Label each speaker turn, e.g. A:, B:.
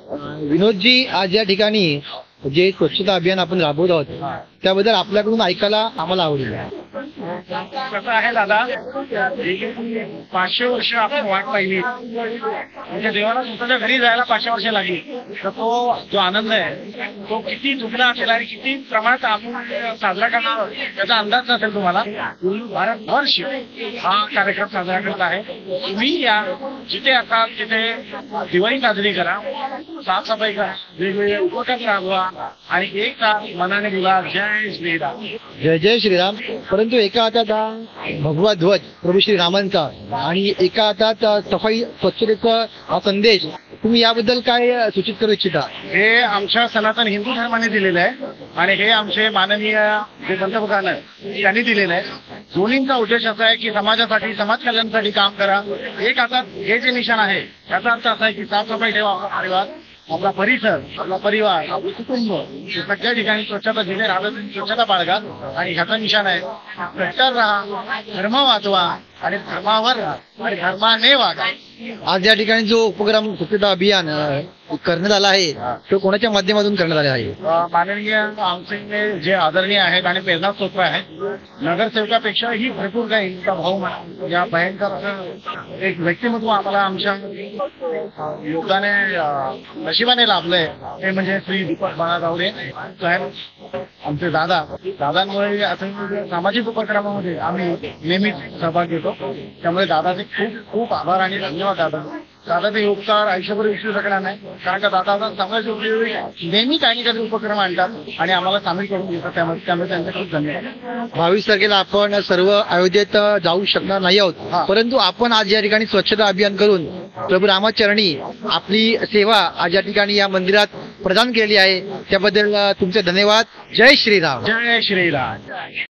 A: विनोदजी, आज या ठिकाणी जे स्वच्छता अभियान आपण राबवत आहोत त्याबद्दल आपल्याकडून ऐकायला आम्हाला आवडेल.
B: कसं आहे दादा, 500 वर्ष आपण वाट पाहिली, म्हणजे देवाला स्वतःच्या घरी जायला 500 वर्ष लागली, तर तो जो आनंद आहे तो किती दुखला असेल आणि किती प्रमाणात आपण साजरा करणार याचा अंदाज नसेल तुम्हाला. भारतवर्ष हा कार्यक्रम साजरा करत आहे. तुम्ही या जिथे असाल तिथे दिवाळी साजरी करा, साफसफाई करा, वेगवेगळे उपक्रम राबवा आणि एक मनाने बोला जय श्रीराम.
A: जय जय श्रीराम. परंतु एका हातात भगवा ध्वज प्रभू श्रीरामांचा आणि एका हातात सफाई स्वच्छतेचा हा संदेश, तुम्ही याबद्दल काय सूचित करू इच्छिता?
B: हे आमच्या सनातन हिंदू धर्माने दिलेलं आहे आणि हे आमचे माननीय जे पंतप्रधान आहेत त्यांनी दिलेलं आहे. दोन्हींचा उद्देश असा आहे की समाजासाठी, समाज कल्याणासाठी काम करा. एक हातात हे जे निशाण आहे याचा अर्थ असा आहे की साफसफाई ठेवा, आपला परिवार, आपला परिसर, आपला परिवार, आपलं कुटुंब सगळ्या ठिकाणी स्वच्छता, जिथे राहतात स्वच्छता बाळगा. आणि ह्याचा निशाण आहे कट्टर राहा, धर्म वाचवा आणि धर्मावर राहा आणि धर्माने वागा.
A: आज या ठिकाणी जो उपक्रम स्वच्छता अभियान करण्यात आला आहे तो कोणाच्या माध्यमातून करण्यात आला आहे?
B: माननीय आमचे जे आदरणीय आहेत आणि प्रेरणा स्त्रोत आहेत, नगरसेवकापेक्षाही भरपूर काही भाऊ या भयंकर एक व्यक्तिमत्व आम्हाला आमच्या योगदाने नशिबाने लाभलंय, ते म्हणजे श्री दीपक बाळागावडे साहेब, आमचे दादांमुळे असं सामाजिक उपक्रमामध्ये आम्ही नेहमीच सहभाग घेतो. त्यामुळे दादाचे खूप खूप आभार आणि धन्यवाद. दादाचे उपकार आयुष्यभर विसरू शकणार नाही, कारण का दादा समाज उपयोगी नेहमी काही काही उपक्रम आणतात आणि आम्हाला सामील करून घेतात. त्यामुळे त्यांचे खूप धन्यवाद.
A: 22 तारखेला आपण सर्व अयोध्येत जाऊ शकणार नाही आहोत, परंतु आपण आज या ठिकाणी स्वच्छता अभियान करून प्रभू रामाचरणी आपली सेवा आज या ठिकाणी या मंदिरात प्रदान केली आहे, त्याबद्दल तुमचे धन्यवाद. जय श्रीराम.
B: जय श्रीराम.